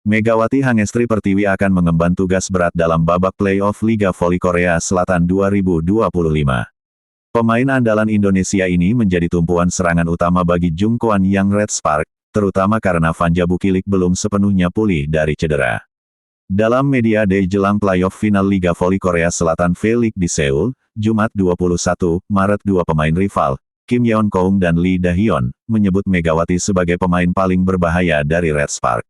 Megawati Hangestri Pertiwi akan mengemban tugas berat dalam babak playoff Liga Voli Korea Selatan 2025. Pemain andalan Indonesia ini menjadi tumpuan serangan utama bagi Jungkwan Yang Red Spark, terutama karena Vanja Bukilik belum sepenuhnya pulih dari cedera. Dalam media day jelang playoff final Liga Voli Korea Selatan V-League di Seoul, Jumat 21 Maret, dua pemain rival, Kim Yeon Koung dan Lee Da-hyun, menyebut Megawati sebagai pemain paling berbahaya dari Red Spark.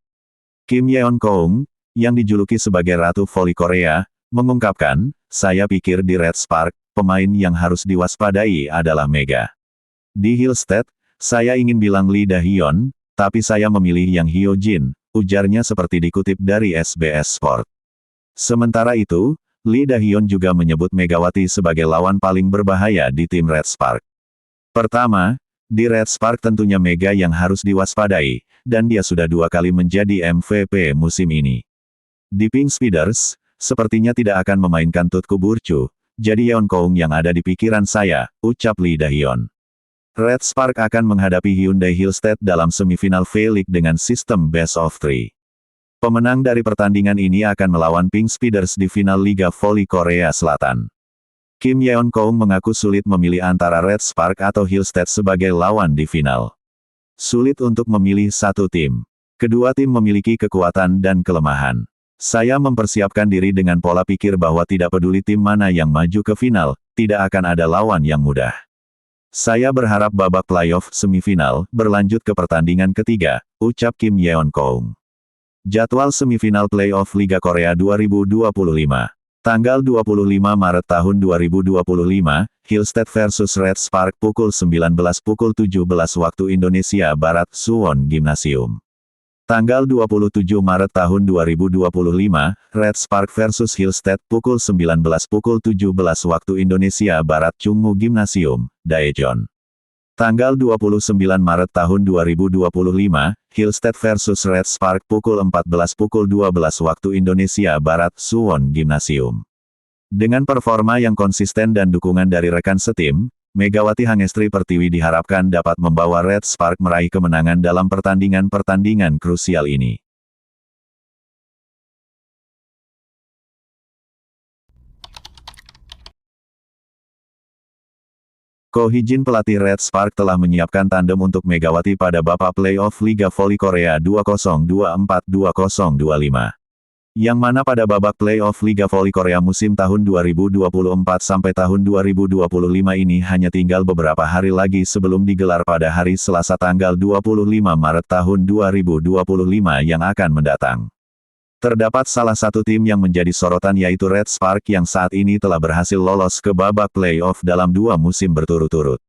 Kim Yeon Koung, yang dijuluki sebagai Ratu Voli Korea, mengungkapkan, "Saya pikir di Red Spark, pemain yang harus diwaspadai adalah Mega. Di Hillstead, saya ingin bilang Lee Da-hyun, tapi saya memilih Yang Hyo-jin," ujarnya seperti dikutip dari SBS Sport. Sementara itu, Lee Da-hyun juga menyebut Megawati sebagai lawan paling berbahaya di tim Red Spark. Pertama, di Red Spark tentunya Mega yang harus diwaspadai, dan dia sudah 2 kali menjadi MVP musim ini. Di Pink Speeders, sepertinya tidak akan memainkan Tutku Burcu, jadi Yeon Koung yang ada di pikiran saya, ucap Lee Da-hyun. Red Spark akan menghadapi Hyundai Hillstead dalam semifinal V-League dengan sistem Best of 3. Pemenang dari pertandingan ini akan melawan Pink Speeders di final Liga Voli Korea Selatan. Kim Yeon Koung mengaku sulit memilih antara Red Spark atau Hillstead sebagai lawan di final. Sulit untuk memilih satu tim. Kedua tim memiliki kekuatan dan kelemahan. Saya mempersiapkan diri dengan pola pikir bahwa tidak peduli tim mana yang maju ke final, tidak akan ada lawan yang mudah. Saya berharap babak playoff semifinal berlanjut ke pertandingan ketiga, ucap Kim Yeon Koung. Jadwal semifinal playoff Liga Korea 2025. Tanggal 25 Maret tahun 2025, Hillstead versus Red Spark pukul 19 pukul 17 waktu Indonesia Barat, Suwon Gymnasium. Tanggal 27 Maret tahun 2025, Red Spark versus Hillstead pukul 19 pukul 17 waktu Indonesia Barat, Chungmu Gymnasium, Daejeon. Tanggal 29 Maret tahun 2025, Hillstead versus Red Spark pukul 14 pukul 12 waktu Indonesia Barat, Suwon Gymnasium. Dengan performa yang konsisten dan dukungan dari rekan setim, Megawati Hangestri Pertiwi diharapkan dapat membawa Red Spark meraih kemenangan dalam pertandingan-pertandingan krusial ini. Ko Hee-jin pelatih Red Spark telah menyiapkan tandem untuk Megawati pada babak playoff Liga Voli Korea 2024-2025. Yang mana pada babak playoff Liga Voli Korea musim tahun 2024 sampai tahun 2025 ini hanya tinggal beberapa hari lagi sebelum digelar pada hari Selasa tanggal 25 Maret tahun 2025 yang akan mendatang. Terdapat salah satu tim yang menjadi sorotan yaitu Red Spark yang saat ini telah berhasil lolos ke babak playoff dalam 2 musim berturut-turut.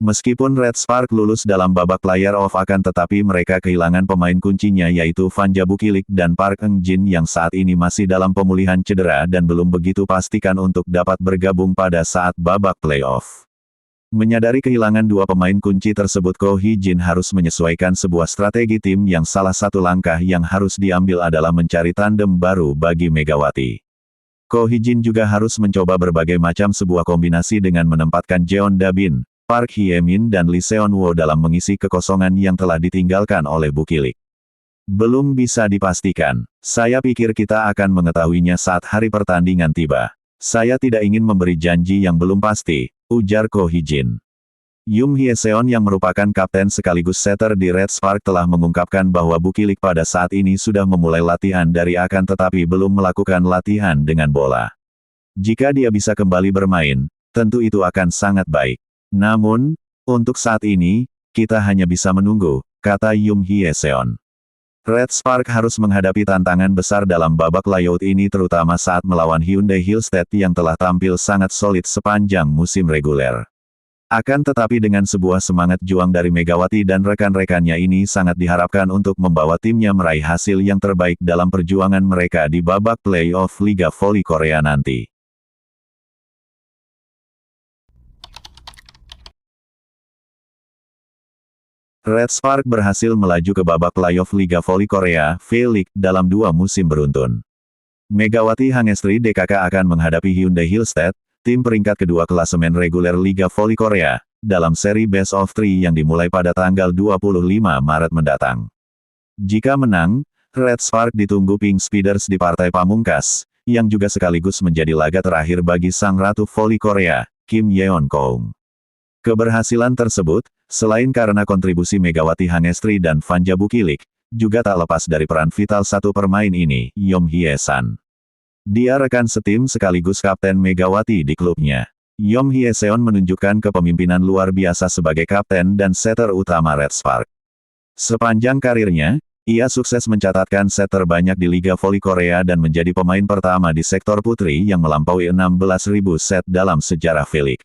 Meskipun Red Spark lulus dalam babak playoff akan tetapi mereka kehilangan pemain kuncinya yaitu Vanja Bukilik dan Park Eun-jin yang saat ini masih dalam pemulihan cedera dan belum begitu pastikan untuk dapat bergabung pada saat babak playoff. Menyadari kehilangan 2 pemain kunci tersebut, Ko Hee-jin harus menyesuaikan sebuah strategi tim yang salah satu langkah yang harus diambil adalah mencari tandem baru bagi Megawati. Ko Hee-jin juga harus mencoba berbagai macam sebuah kombinasi dengan menempatkan Jeon Da-bin, Park Hye-min dan Lee Seon-woo dalam mengisi kekosongan yang telah ditinggalkan oleh Bukilik. Belum bisa dipastikan. Saya pikir kita akan mengetahuinya saat hari pertandingan tiba. Saya tidak ingin memberi janji yang belum pasti, ujar Ko Hee-jin. Yoon Hye-seon yang merupakan kapten sekaligus setter di Red Spark telah mengungkapkan bahwa Bukilik pada saat ini sudah memulai latihan dari akan tetapi belum melakukan latihan dengan bola. Jika dia bisa kembali bermain, tentu itu akan sangat baik. Namun, untuk saat ini, kita hanya bisa menunggu, kata Yoon Hye-seon. Red Spark harus menghadapi tantangan besar dalam babak layout ini terutama saat melawan Hyundai Hillstead yang telah tampil sangat solid sepanjang musim reguler. Akan tetapi dengan sebuah semangat juang dari Megawati dan rekan-rekannya ini sangat diharapkan untuk membawa timnya meraih hasil yang terbaik dalam perjuangan mereka di babak playoff Liga Voli Korea nanti. Red Spark berhasil melaju ke babak playoff Liga Voli Korea V-League dalam 2 musim beruntun. Megawati Hangestri DKK akan menghadapi Hyundai Hillstead, tim peringkat kedua klasemen reguler Liga Voli Korea, dalam seri Best of 3 yang dimulai pada tanggal 25 Maret mendatang. Jika menang, Red Spark ditunggu Pink Speeders di partai pamungkas, yang juga sekaligus menjadi laga terakhir bagi sang ratu voli Korea, Kim Yeon Koung. Keberhasilan tersebut, selain karena kontribusi Megawati Hangestri dan Vanja Bukilik, juga tak lepas dari peran vital satu pemain ini, Yom Hye-san. Dia rekan setim sekaligus kapten Megawati di klubnya. Yom Hye-seon menunjukkan kepemimpinan luar biasa sebagai kapten dan setter utama Red Spark. Sepanjang karirnya, ia sukses mencatatkan set terbanyak di Liga Voli Korea dan menjadi pemain pertama di sektor putri yang melampaui 16.000 set dalam sejarah V-League.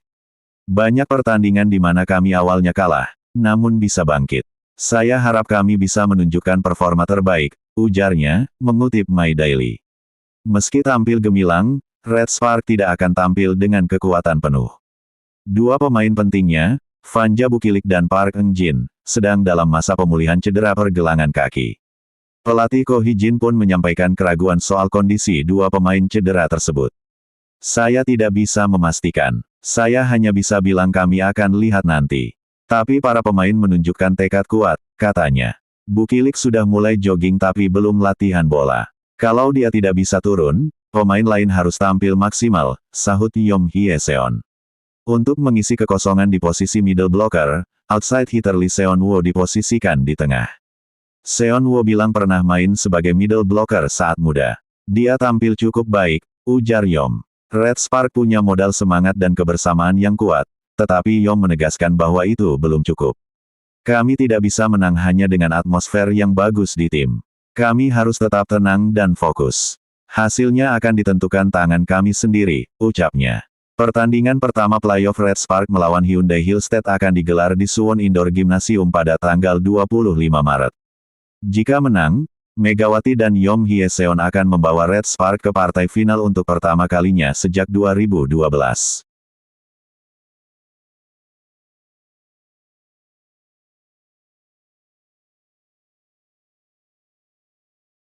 Banyak pertandingan di mana kami awalnya kalah, namun bisa bangkit. Saya harap kami bisa menunjukkan performa terbaik, ujarnya, mengutip My Daily. Meski tampil gemilang, Red Spark tidak akan tampil dengan kekuatan penuh. Dua pemain pentingnya, Vanja Bukilik dan Park Eun-jin, sedang dalam masa pemulihan cedera pergelangan kaki. Pelatih Ko Hee-jin pun menyampaikan keraguan soal kondisi dua pemain cedera tersebut. Saya tidak bisa memastikan. Saya hanya bisa bilang kami akan lihat nanti. Tapi para pemain menunjukkan tekad kuat, katanya. Bukilik sudah mulai jogging tapi belum latihan bola. Kalau dia tidak bisa turun, pemain lain harus tampil maksimal, sahut Yom Hye-seon. Untuk mengisi kekosongan di posisi middle blocker, outside hitter Lee Seon-woo diposisikan di tengah. Seon-woo bilang pernah main sebagai middle blocker saat muda. Dia tampil cukup baik, ujar Yom. Red Spark punya modal semangat dan kebersamaan yang kuat, tetapi Yom menegaskan bahwa itu belum cukup. Kami tidak bisa menang hanya dengan atmosfer yang bagus di tim. Kami harus tetap tenang dan fokus. Hasilnya akan ditentukan tangan kami sendiri, ucapnya. Pertandingan pertama playoff Red Spark melawan Hyundai Hillstead akan digelar di Suwon Indoor Gymnasium pada tanggal 25 Maret. Jika menang, Megawati dan Yom Hye-seon akan membawa Red Spark ke partai final untuk pertama kalinya sejak 2012.